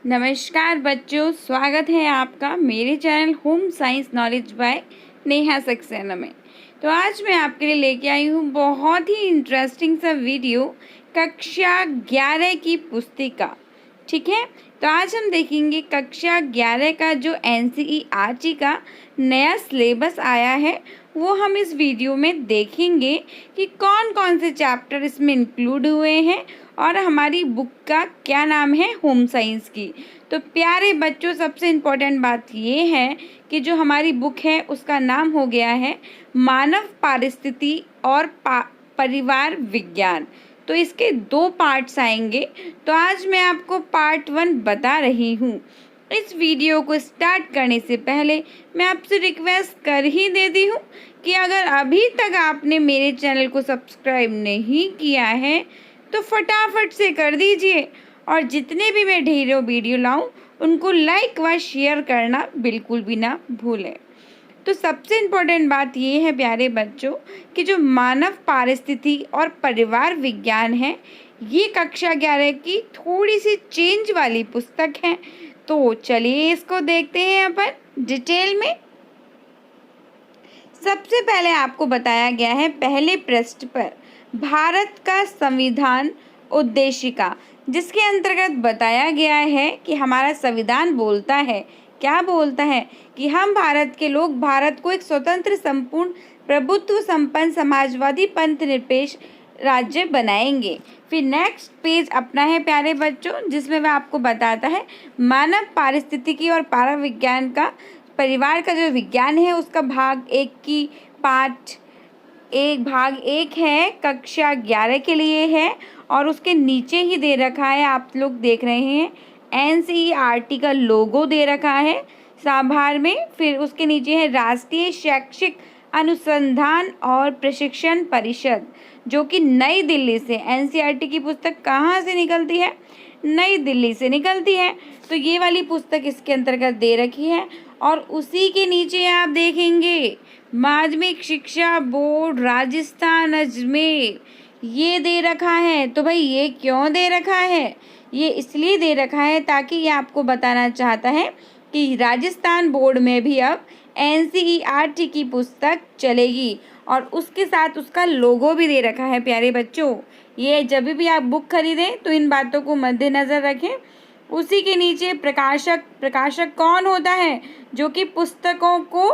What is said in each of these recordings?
नमस्कार बच्चों, स्वागत है आपका मेरे channel home science knowledge by Neha Saxena में। तो आज मैं आपके लिए लेके आई हूँ बहुत ही इंटरेस्टिंग सा वीडियो कक्षा 11 की पुस्तिका। ठीक है, तो आज हम देखेंगे कक्षा 11 का जो एनसीईआरटी का नया सिलेबस आया है वो हम इस वीडियो में देखेंगे कि कौन कौन से चैप्टर इसमें इंक्लूड हुए हैं और हमारी बुक का क्या नाम है होम साइंस की। तो प्यारे बच्चों, सबसे इम्पोर्टेंट बात ये है कि जो हमारी बुक है उसका नाम हो गया है मानव पारिस्थिति और परिवार विज्ञान। तो इसके 2 पार्ट्स आएंगे। तो आज मैं आपको पार्ट 1 बता रही हूँ। इस वीडियो को स्टार्ट करने से पहले मैं आपसे रिक्वेस्ट कर ही देती हूँ कि अगर अभी तक आपने मेरे चैनल को सब्सक्राइब नहीं किया है तो फटाफट से कर दीजिए और जितने भी मैं ढेरों वीडियो लाऊं उनको लाइक व शेयर करना बिल्कुल भी ना भूलें। तो सबसे इम्पोर्टेंट बात ये है प्यारे बच्चों कि जो मानव पारिस्थिति और परिवार विज्ञान है ये कक्षा 11 की थोड़ी सी चेंज वाली पुस्तक है। तो चलिए इसको देखते हैं अपन डिटेल में। सबसे पहले आपको बताया गया है पहले पृष्ठ पर भारत का संविधान उद्देशिका, जिसके अंतर्गत बताया गया है कि हमारा संविधान बोलता है, क्या बोलता है कि हम भारत के लोग भारत को एक स्वतंत्र, संपूर्ण, प्रभुत्व संपन्न, समाजवादी, पंथ निरपेक्ष राज्य बनाएंगे। फिर नेक्स्ट पेज अपना है प्यारे बच्चों, जिसमें वह आपको बताता है मानव पारिस्थितिकी और पाराविज्ञान का परिवार का जो विज्ञान है उसका भाग 1 की भाग 1 है, कक्षा 11 के लिए है और उसके नीचे ही दे रखा है, आप लोग देख रहे हैं एनसीईआरटी का लोगो दे रखा है साभार में। फिर उसके नीचे है राष्ट्रीय शैक्षिक अनुसंधान और प्रशिक्षण परिषद, जो कि नई दिल्ली से, एनसीईआरटी की पुस्तक कहाँ से निकलती है? नई दिल्ली से निकलती है। तो ये वाली पुस्तक इसके अंतर्गत दे रखी है और उसी के नीचे आप देखेंगे माध्यमिक शिक्षा बोर्ड राजस्थान अजमेर, ये दे रखा है। तो भाई ये क्यों दे रखा है? ये इसलिए दे रखा है ताकि ये आपको बताना चाहता है कि राजस्थान बोर्ड में भी अब एनसीईआरटी की पुस्तक चलेगी और उसके साथ उसका लोगो भी दे रखा है प्यारे बच्चों। ये जब भी आप बुक खरीदें तो इन बातों को मद्देनज़र रखें। उसी के नीचे प्रकाशक कौन होता है? जो कि पुस्तकों को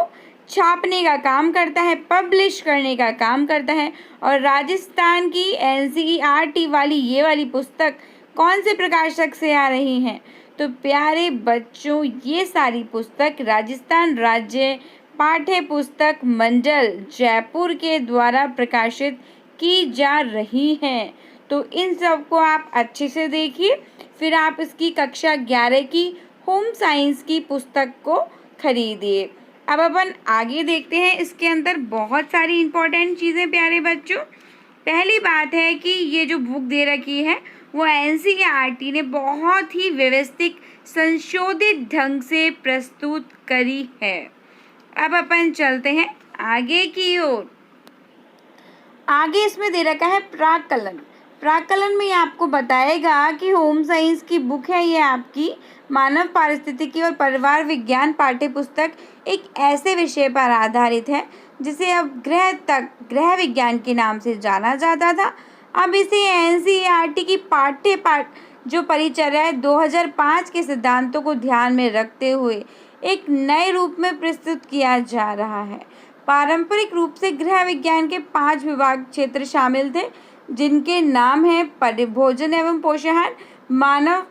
छापने का काम करता है, पब्लिश करने का काम करता है। और राजस्थान की एनसीईआरटी वाली ये वाली पुस्तक कौन से प्रकाशक से आ रही हैं? तो प्यारे बच्चों, ये सारी पुस्तक राजस्थान राज्य पाठ्य पुस्तक मंडल जयपुर के द्वारा प्रकाशित की जा रही हैं। तो इन सब को आप अच्छे से देखिए, फिर आप इसकी कक्षा 11 की होम साइंस की पुस्तक को खरीदिए। अब अपन आगे देखते हैं। इसके अंदर बहुत सारी इम्पोर्टेंट चीज़ें प्यारे बच्चों। पहली बात है कि ये जो बुक दे रखी है वो एनसीईआरटी ने बहुत ही व्यवस्थित, संशोधित ढंग से प्रस्तुत करी है। अब अपन चलते हैं आगे की ओर। आगे इसमें दे रखा है प्राक्कलन में आपको बताएगा कि होम साइंस की बुक है ये आपकी मानव पारिस्थितिकी और परिवार विज्ञान पाठ्य पुस्तक एक ऐसे विषय पर आधारित है जिसे अब ग्रह विज्ञान के नाम से जाना जाता था। अब इसे एनसीईआरटी की जो परिचर्या है 2005 के सिद्धांतों को ध्यान में रखते हुए एक नए रूप में प्रस्तुत किया जा रहा है। पारंपरिक रूप से गृह विज्ञान के 5 विभाग क्षेत्र शामिल थे, जिनके नाम है भोजन एवं पोषण, मानव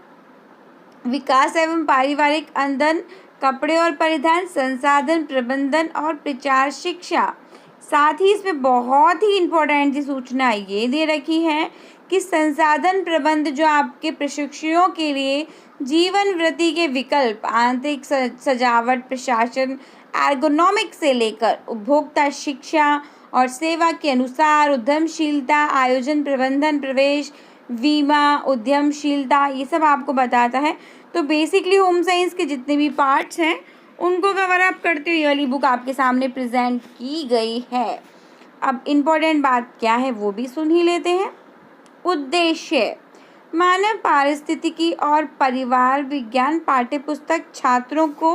विकास एवं पारिवारिक ईंधन, कपड़े और परिधान, संसाधन प्रबंधन और प्रचार शिक्षा। साथ ही इसमें बहुत ही इम्पोर्टेंट सी सूचना ये दे रखी है कि संसाधन प्रबंध जो आपके प्रशिक्षुओं के लिए जीवन वृत्ति के विकल्प, आंतरिक सजावट, प्रशासन, एर्गोनॉमिक से लेकर उपभोक्ता शिक्षा और सेवा के अनुसार उद्यमशीलता, आयोजन प्रबंधन, प्रवेश, बीमा, उद्यमशीलता, ये सब आपको बताता है। तो बेसिकली होम साइंस के जितने भी पार्ट्स हैं उनको कवर अप करते हुए ये वाली बुक आपके सामने प्रेजेंट की गई है। अब इम्पोर्टेंट बात क्या है वो भी सुन ही लेते हैं। उद्देश्य मानव पारिस्थितिकी और परिवार विज्ञान पाठ्यपुस्तक छात्रों को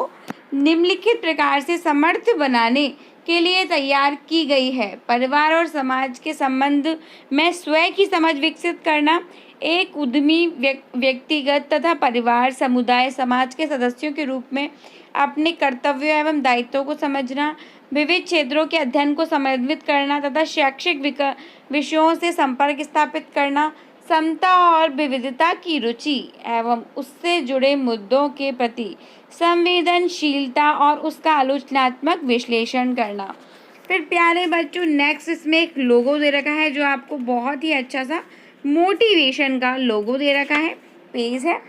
निम्नलिखित प्रकार से समर्थ बनाने के लिए तैयार की गई है। परिवार और समाज के संबंध में स्वयं की समझ विकसित करना, एक उद्यमी व्यक्तिगत तथा परिवार, समुदाय, समाज के सदस्यों के रूप में अपने कर्तव्यों एवं दायित्वों को समझना, विविध क्षेत्रों के अध्ययन को समन्वित करना तथा शैक्षिक विषयों से संपर्क स्थापित करना, समता और विविधता की रुचि एवं उससे जुड़े मुद्दों के प्रति संवेदनशीलता और उसका आलोचनात्मक विश्लेषण करना। फिर प्यारे बच्चों, नेक्स्ट इसमें एक लोगो दे रखा है जो आपको बहुत ही अच्छा सा मोटिवेशन का लोगो दे रखा है, पेज है,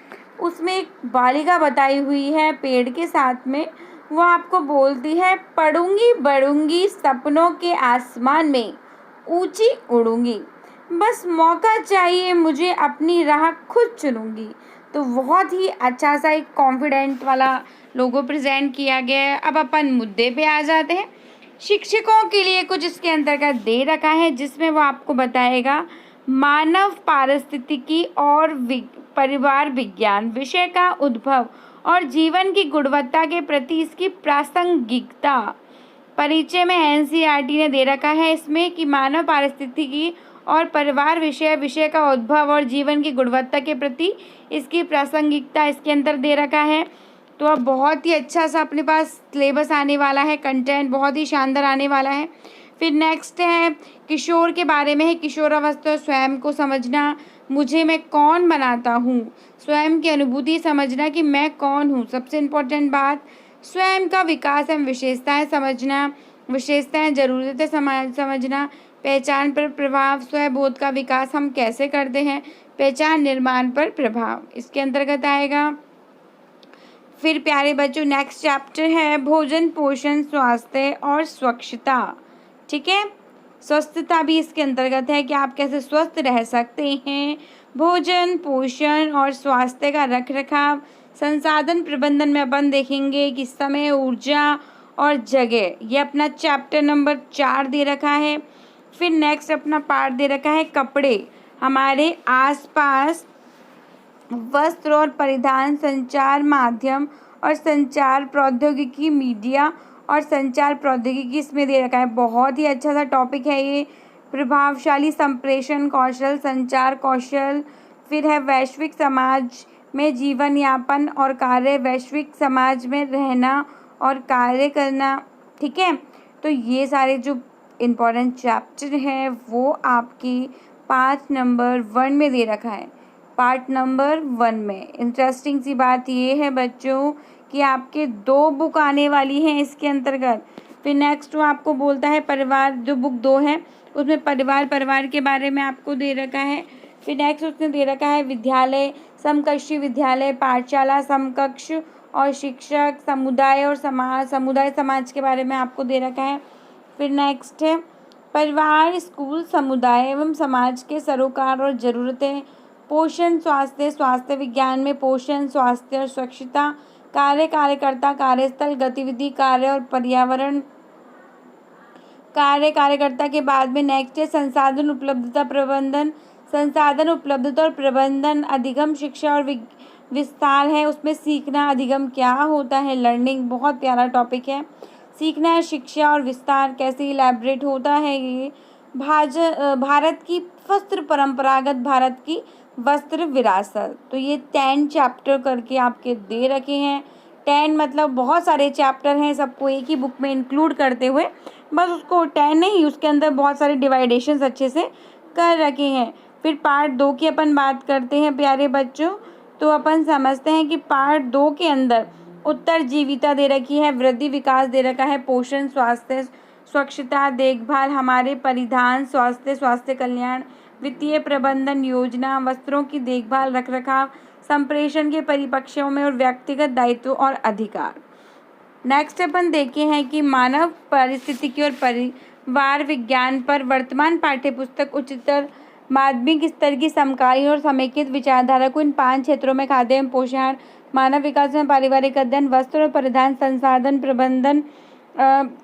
उसमें एक बालिका बताई हुई है पेड़ के साथ में। वो आपको बोलती है, पढ़ूंगी बढ़ूंगी सपनों के आसमान में, ऊंची उड़ूंगी, बस मौका चाहिए मुझे, अपनी राह खुद चुनूंगी। तो बहुत ही अच्छा सा एक कॉन्फिडेंट वाला लोगो प्रेजेंट किया गया है। अब अपन मुद्दे पे आ जाते हैं। शिक्षकों के लिए कुछ इसके अंतर्गत दे रखा है जिसमें वो आपको बताएगा मानव पारिस्थितिकी और परिवार विज्ञान विषय का उद्भव और जीवन की गुणवत्ता के प्रति इसकी प्रासंगिकता। परिचय में एनसीईआरटी ने दे रखा है इसमें कि मानव पारिस्थितिकी और परिवार विषय का उद्भव और जीवन की गुणवत्ता के प्रति इसकी प्रासंगिकता इसके अंदर दे रखा है। तो अब बहुत ही अच्छा सा अपने पास सिलेबस आने वाला है, कंटेंट बहुत ही शानदार आने वाला है। फिर नेक्स्ट है किशोर के बारे में है, किशोरावस्था स्वयं को समझना, मुझे मैं कौन बनाता हूँ, स्वयं की अनुभूति समझना कि मैं कौन हूँ। सबसे इम्पोर्टेंट बात, स्वयं का विकास एवं विशेषताएं समझना, विशेषताएं ज़रूरतें समझना, पहचान पर प्रभाव, स्वयंबोध का विकास हम कैसे करते हैं, पहचान निर्माण पर प्रभाव इसके अंतर्गत आएगा। फिर प्यारे बच्चों, नेक्स्ट चैप्टर है भोजन, पोषण, स्वास्थ्य और स्वच्छता। ठीक है, स्वस्थता भी इसके अंतर्गत है कि आप कैसे स्वस्थ रह सकते हैं। भोजन, पोषण और स्वास्थ्य का रखरखाव, संसाधन प्रबंधन में अपन देखेंगे कि समय, ऊर्जा और जगह, ये अपना चैप्टर नंबर 4 दे रखा है। फिर नेक्स्ट अपना पार्ट दे रखा है कपड़े, हमारे आसपास वस्त्र और परिधान, संचार माध्यम और संचार प्रौद्योगिकी, मीडिया और संचार प्रौद्योगिकी इसमें दे रखा है। बहुत ही अच्छा सा टॉपिक है ये। प्रभावशाली संप्रेषण कौशल, संचार कौशल। फिर है वैश्विक समाज में जीवन यापन और कार्य, वैश्विक समाज में रहना और कार्य करना। ठीक है, तो ये सारे जो इम्पोर्टेंट चैप्टर हैं वो आपकी पार्ट नंबर 1 में दे रखा है। पार्ट नंबर 1 में इंटरेस्टिंग सी बात ये है बच्चों कि आपके 2 बुक आने वाली हैं इसके अंतर्गत। फिर नेक्स्ट वो आपको बोलता है परिवार, जो बुक 2 है उसमें परिवार के बारे में आपको दे रखा है। फिर नेक्स्ट उसने दे रखा है विद्यालय, समकक्षी विद्यालय, पाठशाला, समकक्ष और शिक्षक, समुदाय और समाज के बारे में आपको दे रखा है। फिर नेक्स्ट है परिवार, स्कूल, समुदाय एवं समाज के सरोकार और ज़रूरतें, पोषण, स्वास्थ्य विज्ञान में पोषण, स्वास्थ्य और स्वच्छता, कार्यकर्ता, कार्यस्थल गतिविधि, कार्य और पर्यावरण, कार्यकर्ता के बाद में नेक्स्ट है संसाधन उपलब्धता प्रबंधन, संसाधन उपलब्धता और प्रबंधन, अधिगम, शिक्षा और विस्तार है, उसमें सीखना, अधिगम क्या होता है, लर्निंग, बहुत प्यारा टॉपिक है। सीखना है, शिक्षा और विस्तार कैसे इलैबोरेट होता है ये। भारत की वस्त्र, परंपरागत भारत की वस्त्र विरासत। तो ये 10 चैप्टर करके आपके दे रखे हैं। 10 मतलब बहुत सारे चैप्टर हैं, सबको एक ही बुक में इंक्लूड करते हुए, बस उसको 10 नहीं, उसके अंदर बहुत सारे डिवाइडेशंस अच्छे से कर रखे हैं। फिर पार्ट 2 की अपन बात करते हैं प्यारे बच्चों, तो अपन समझते हैं कि पार्ट 2 के अंदर उत्तरजीविता दे रखी है, वृद्धि विकास दे रखा है, पोषण, स्वास्थ्य, स्वच्छता, देखभाल, हमारे परिधान, स्वास्थ्य कल्याण, वित्तीय प्रबंधन, योजना, वस्त्रों की देखभाल, रखरखाव, संप्रेषण के परिपक्षों में और व्यक्तिगत दायित्व और अधिकार। नेक्स्ट अपन देखे हैं कि मानव पारिस्थितिकी और परिवार विज्ञान पर वर्तमान पाठ्यपुस्तक उच्चतर माध्यमिक स्तर की समकालीन और समेकित विचारधारा को इन 5 क्षेत्रों में खाद्य एवं पोषण, मानव विकास में पारिवारिक अध्ययन, वस्त्र और परिधान, संसाधन प्रबंधन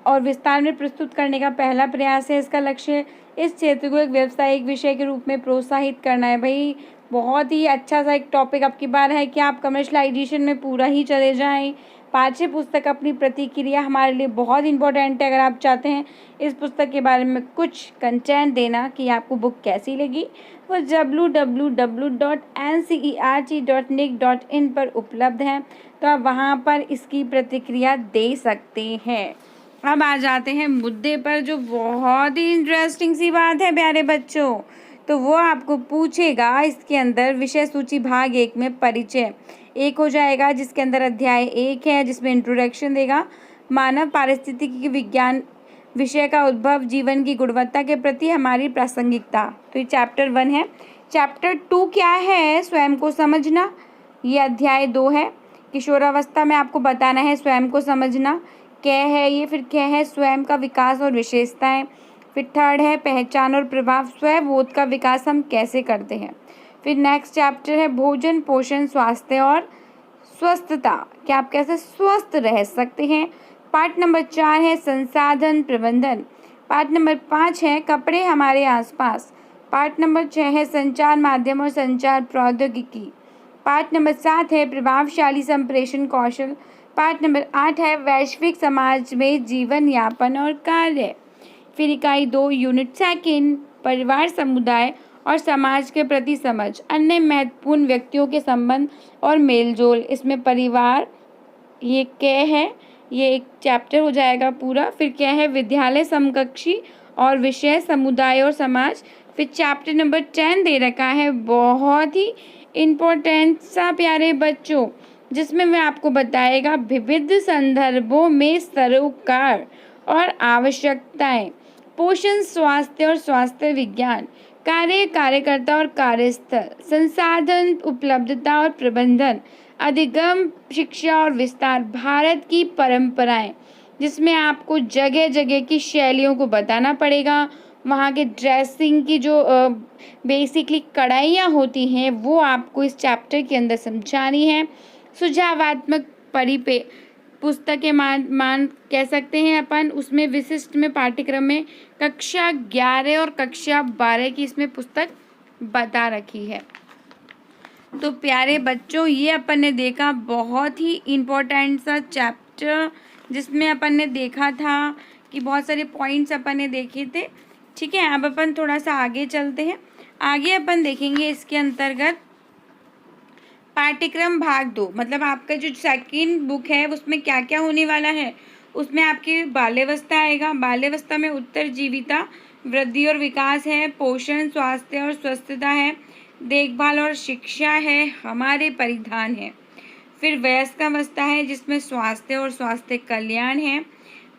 और विस्तार में प्रस्तुत करने का पहला प्रयास है। इसका लक्ष्य इस क्षेत्र को एक व्यावसायिक विषय के रूप में प्रोत्साहित करना है। भाई बहुत ही अच्छा सा एक टॉपिक आपकी बार है कि आप कमर्शलाइजेशन में पूरा ही चले जाएं। पाठ्य पुस्तक अपनी प्रतिक्रिया हमारे लिए बहुत इंपॉर्टेंट है। अगर आप चाहते हैं इस पुस्तक के बारे में कुछ कंटेंट देना कि आपको बुक कैसी लगी, वो www.ncert.nic.in पर उपलब्ध है, तो आप वहाँ पर इसकी प्रतिक्रिया दे सकते हैं। अब आ जाते हैं मुद्दे पर, जो बहुत ही इंटरेस्टिंग सी बात है प्यारे बच्चों। तो वो आपको पूछेगा इसके अंदर विषय सूची भाग 1 में परिचय 1 हो जाएगा, जिसके अंदर अध्याय 1 है, जिसमें इंट्रोडक्शन देगा। मानव पारिस्थितिकी विज्ञान विषय का उद्भव, जीवन की गुणवत्ता के प्रति हमारी प्रासंगिकता, तो ये चैप्टर 1 है। चैप्टर 2 क्या है? स्वयं को समझना, ये अध्याय 2 है। किशोरावस्था में आपको बताना है स्वयं को समझना क्या है ये, फिर क्या है स्वयं का विकास और विशेषताएं, फिर थर्ड है पहचान और प्रभाव, स्वबोध का विकास हम कैसे करते हैं। फिर नेक्स्ट चैप्टर है भोजन, पोषण, स्वास्थ्य और स्वस्थता, क्या आप कैसे स्वस्थ रह सकते हैं। पार्ट नंबर 4 है संसाधन प्रबंधन। पार्ट नंबर 5 है कपड़े हमारे आसपास। पार्ट नंबर 6 है संचार माध्यम और संचार प्रौद्योगिकी। पार्ट नंबर 7 है प्रभावशाली संप्रेषण कौशल। पार्ट नंबर 8 है वैश्विक समाज में जीवन यापन और कार्य। फिर इकाई 2 यूनिट 2 परिवार, समुदाय और समाज के प्रति समझ, अन्य महत्वपूर्ण व्यक्तियों के संबंध और मेलजोल। इसमें परिवार ये क्या है, ये एक चैप्टर हो जाएगा पूरा। फिर क्या है विद्यालय, समकक्षी और विषय, समुदाय और समाज। फिर चैप्टर नंबर 10 दे रखा है, बहुत ही इम्पोर्टेंट सा प्यारे बच्चों, जिसमें मैं आपको बताएगा विविध संदर्भों में सरोकार और आवश्यकताएं, पोषण, स्वास्थ्य और स्वास्थ्य विज्ञान, कार्य, कार्यकर्ता और कार्यस्थल, संसाधन उपलब्धता और प्रबंधन, अधिगम, शिक्षा और विस्तार, भारत की परंपराएं, जिसमें आपको जगह जगह की शैलियों को बताना पड़ेगा। वहाँ के ड्रेसिंग की जो बेसिकली कढ़ाइयाँ होती हैं वो आपको इस चैप्टर के अंदर समझानी है। सुझावात्मक परिपे पुस्तकें मान कह सकते हैं अपन, उसमें विशिष्ट में पाठ्यक्रम में कक्षा 11 और कक्षा 12 की इसमें पुस्तक बता रखी है। तो प्यारे बच्चों, ये अपन ने देखा बहुत ही इम्पोर्टेंट सा चैप्टर, जिसमें अपन ने देखा था कि बहुत सारे पॉइंट्स अपन ने देखे थे। ठीक है, अब अपन थोड़ा सा आगे चलते हैं। आगे अपन देखेंगे इसके अंतर्गत पाठ्यक्रम भाग 2, मतलब आपका जो सेकंड बुक है उसमें क्या क्या होने वाला है। उसमें आपकी बाल्यावस्था आएगा। बाल्यावस्था में उत्तरजीविता, वृद्धि और विकास है, पोषण, स्वास्थ्य और स्वस्थता है, देखभाल और शिक्षा है, हमारे परिधान है। फिर वयस्कावस्था है, जिसमें स्वास्थ्य और स्वास्थ्य कल्याण है,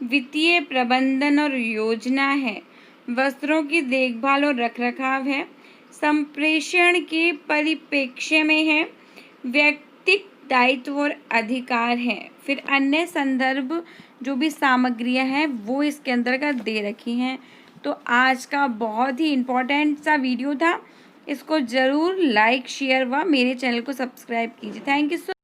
वित्तीय प्रबंधन और योजना है, वस्त्रों की देखभाल और रखरखाव है, संप्रेषण के परिप्रेक्ष्य में है, व्यक्तिक दायित्व और अधिकार है। फिर अन्य संदर्भ जो भी सामग्रियां हैं वो इसके अंतर्गत दे रखी हैं। तो आज का बहुत ही इम्पोर्टेंट सा वीडियो था, इसको ज़रूर लाइक, शेयर व मेरे चैनल को सब्सक्राइब कीजिए। Thank you so